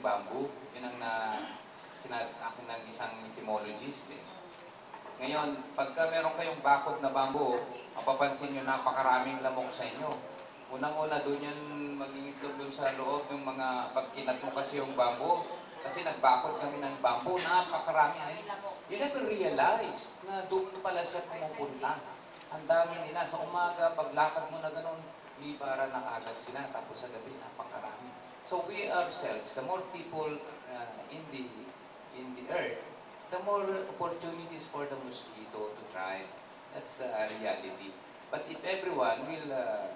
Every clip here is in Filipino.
bamboo. Yun ang sinabi sa akin ng isang etymologist. Ngayon, pagka meron kayong bakod na bamboo, mapapansin nyo napakaraming lamok sa inyo. Unang-una doon yan maging itlog doon sa loob ng mga pagkinat mo kasi yung bamboo. Kasi nagbakod kami ng bamboo, napakarami. You never realize na doon pala siya pumupunta. Ang dami nila. Sa umaga, paglakad mo na gano'n, libara na agad sila. Tapos sa gabi, napakarami. So we ourselves, the more people in the earth, the more opportunities for the mosquito to thrive. That's a reality. But if everyone will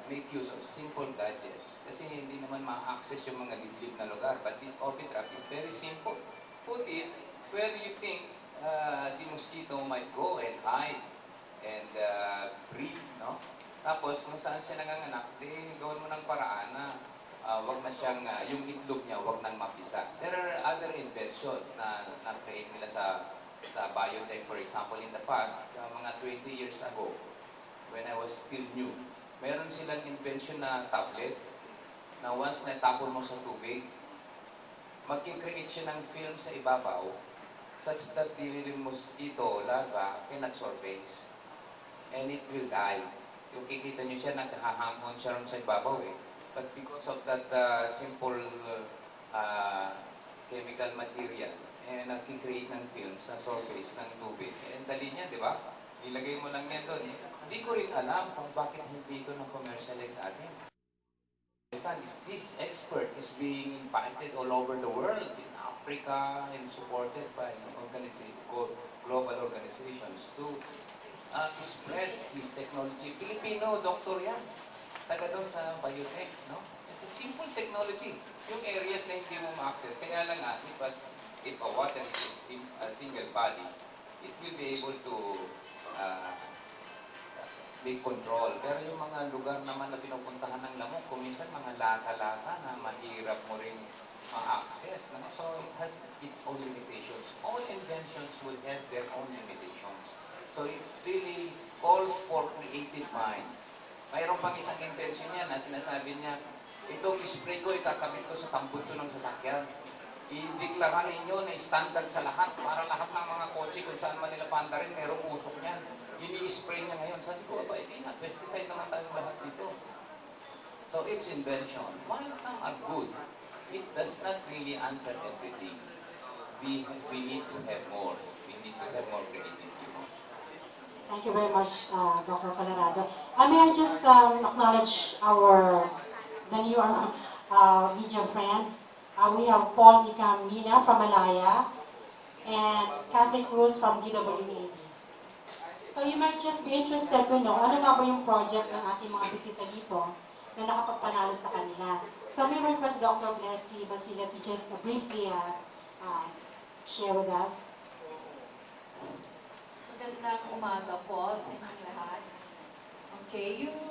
make use of simple gadgets, kasi hindi naman ma-access yung mga liblib na lugar, but this orbit trap is very simple. Put it where you think the mosquito might go and hide and breed, no? Tapos kung saan siya nanganganak, gawin mo ng paraan na wag na siyang, yung itlog niya, wag nang mapisa. There are other inventions na na-create nila sa biotech. For example, in the past, mga 20 years ago, when I was still new, meron silang invention na tablet na once na-tapon mo sa tubig, mag-create siya ng film sa ibabaw such that the mosquito larva cannot surface and it will die. Yung kikita nyo siya, naghahamon siya rin sa ibabaw But because of that simple chemical material, nag-create ng film sa surface ng tubig. Dali niya, di ba? Ilagay mo lang yan doon. Hindi ko rin alam kung bakit hindi ito na-commercialize sa atin. This expert is being invited all over the world, in Africa, and supported by global organizations to spread this technology. Filipino doctor yan. Taga doon sa biotech, no? It's a simple technology. Yung areas na hindi mo ma-access, kaya lang if a water is a single body, it will be able to make control. Pero yung mga lugar naman na pinupuntahan ng lamok, kuminsan mga lata-lata na mahirap mo rin ma-access. No? So it has its own limitations. All inventions will have their own limitations. So it really calls for creative minds. Mayroon pang isang invention niya na sinasabi niya, itong spray ko, ikakabit ko sa tambutso ng sasakyan. I-deklara ninyo na standard sa lahat para lahat ng mga kotse kung saan man nila panda rin, mayroong usok niyan. Ini-spray niya ngayon. Sabi ko, hindi na, pesticide naman tayong lahat dito. So it's invention. While some are good, it does not really answer everything. We need to have more. We need to have more creativity. Thank you very much, Dr. Colorado. May I just acknowledge the new media friends. We have Paul Nicamina from Malaya and Kathy Cruz from DWAD. So you might just be interested to know ano nga ba yung project ng ating mga bisita dito na nakapagpanalo sa kanila. So may request Dr. Leslie Basila to just briefly share with us. Magandang umaga po sa inyong lahat. Okay, yung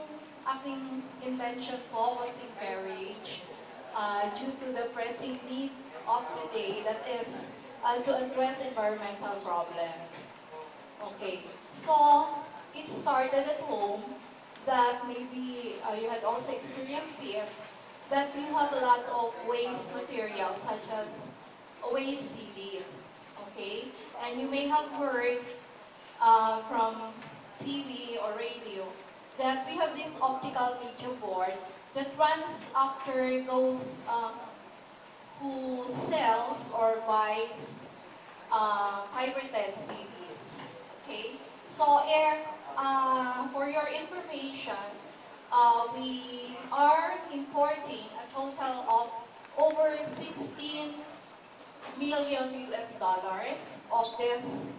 aking invention po was encouraged due to the pressing need of today, that is to address environmental problem. Okay, so it started at home that maybe you had also experienced it, that we have a lot of waste material such as waste CDs. Okay, and you may have heard from TV or radio that we have this optical media board that runs after those who sells or buys pirated CDs. Okay, so for your information, we are importing a total of over 16 million US dollars of this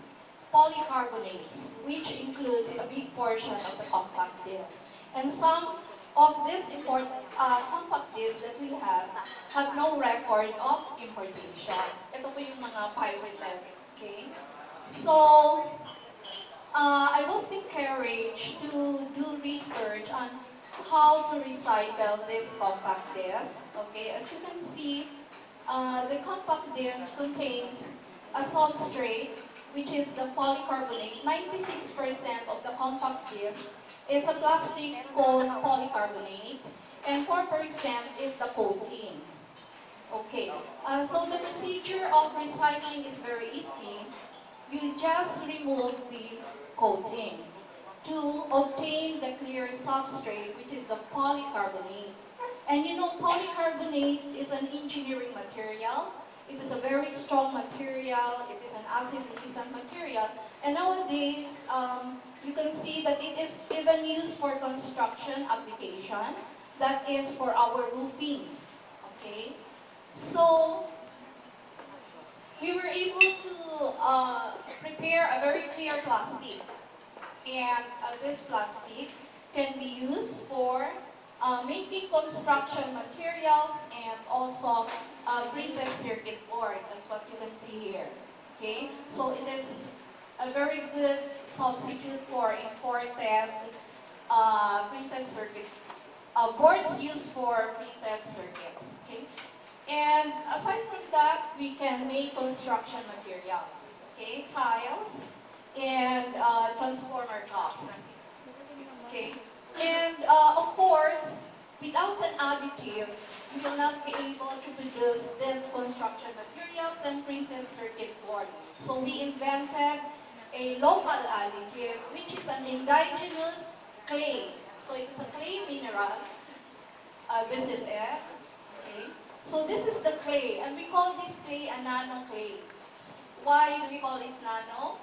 polycarbonates, which includes a big portion of the compact disc. And some of these compact discs that we have no record of importation. Ito po yung mga pirated, okay? So, I was encouraged to do research on how to recycle this compact disc. Okay, as you can see, the compact disc contains a substrate, which is the polycarbonate. 96% of the compact disc is a plastic called polycarbonate, and 4% is the coating. Okay, so the procedure of recycling is very easy. You just remove the coating to obtain the clear substrate, which is the polycarbonate. And you know, polycarbonate is an engineering material. It is a very strong material. It is an acid-resistant material. And nowadays, you can see that it is even used for construction application. That is for our roofing. Okay? So, we were able to prepare a very clear plastic. And this plastic can be used for making construction materials and also printed circuit board. That's what you can see here. Okay, so it is a very good substitute for imported printed circuit boards used for printed circuits. Okay, and aside from that, we can make construction materials. Okay, tiles and transformer cups. Okay, and of course, without an additive, you will not be able to produce this construction materials and printed circuit board. So we invented a local additive, which is an indigenous clay. So it is a clay mineral. This is it. Okay. So this is the clay, and we call this clay a nano clay. Why do we call it nano?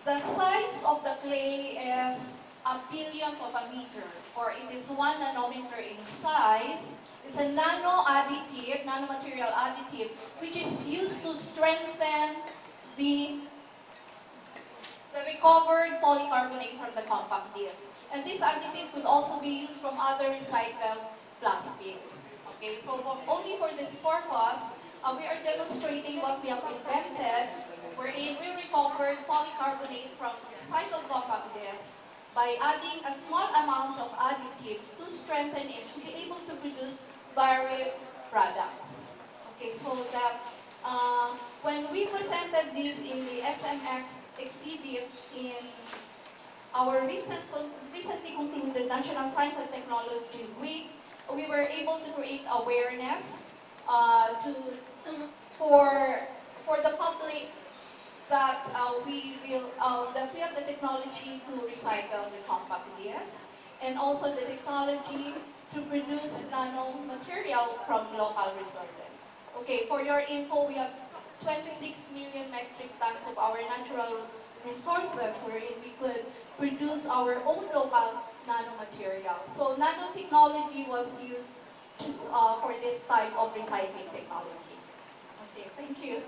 The size of the clay is a billionth of a meter, or it is 1 nanometer in size. It's a nano additive, nanomaterial additive, which is used to strengthen the recovered polycarbonate from the compact disc. And this additive could also be used from other recycled plastics. Okay, so only for this purpose, we are demonstrating what we have invented, wherein we recovered polycarbonate from recycled compact disc by adding a small amount of additive to strengthen it to be able to produce barrier products. Okay, so that when we presented this in the SMX exhibit in our recently concluded National Science and Technology Week, we were able to create awareness for the public that we have the technology to recycle the compact disc, and also the technology to produce nanomaterial from local resources. Okay, for your info, we have 26 million metric tons of our natural resources wherein we could produce our own local nanomaterial. So nanotechnology was used for this type of recycling technology. Okay, thank you.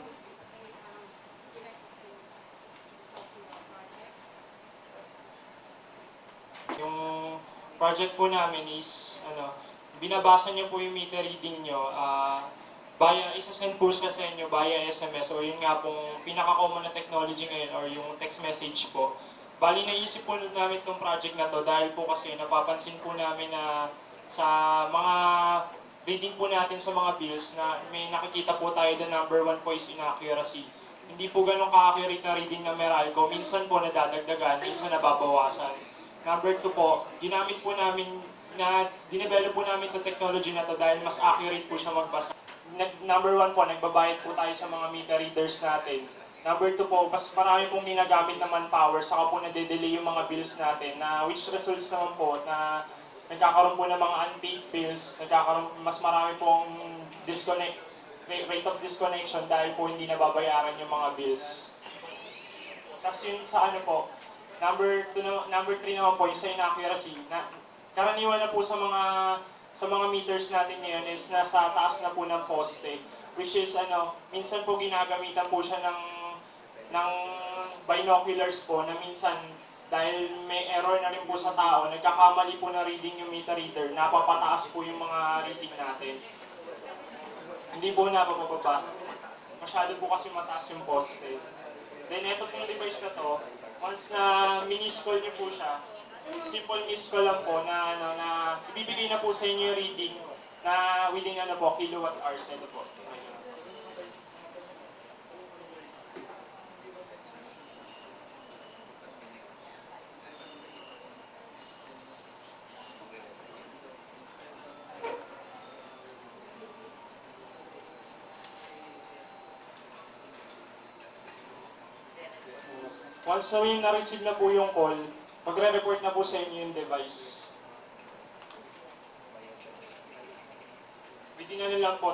Yung project po namin is, binabasa niyo po yung meter reading niyo, isasend po siya sa inyo via SMS or yun nga pong pinaka-common na technology ngayon or yung text message po. Bali, naisip po namin itong project na to dahil po kasi napapansin po namin na sa mga reading po natin sa mga bills na may nakikita po tayo the number 1 po is inaccuracy. Hindi po ganun ka-accurate na reading na Meralco. Minsan po nadadagdagan, minsan nababawasan. Number 2 po, ginamit po namin dinevelop po namin itong technology na to dahil mas accurate po siya magbasa. Number 1 po, nagbabayad po tayo sa mga meter readers natin. Number 2 po, mas marami pong ginagamit na manpower, saka po nade-delay yung mga bills natin, na which results naman po na nagkakaroon po ng mga unpaid bills, mas marami pong rate of disconnection dahil po hindi nababayaran yung mga bills. Tapos yun sa number 3 naman po, yung sa inaccuracy. Karaniwan na po sa mga meters natin ngayon is nasa taas na po ng poste, which is minsan po ginagamitan po siya ng binoculars po na minsan dahil may error na rin po sa tao, nagkakamali po na reading yung meter reader, napapataas po yung mga reading natin. Hindi po napapababa. Masyado po kasi mataas yung poste. Then ito pong device na to, once na miniscall niyo po siya, simple miss call lang po na ibibigay na po sa inyo yung reading na within kilowatt hours na ito po. Once na may na-receive na po yung call, magre-report na po sa inyo yung device. Within ano lang po,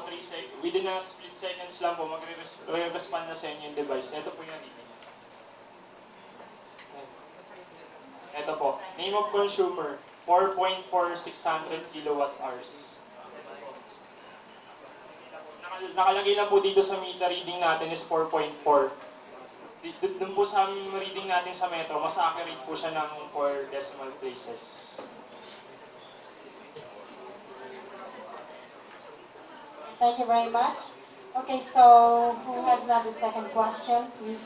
within a split seconds lang po, magre-respond na sa inyo yung device. Ito po yung reading. Ito po, name of consumer, 4.4600 kilowatt hours. Nakalagay lang po dito sa meter reading natin is 4.4. Doon po sa reading natin sa metro, mas accurate po siya ng 4 decimal places. Thank you very much. Okay, so who has now the second question, please?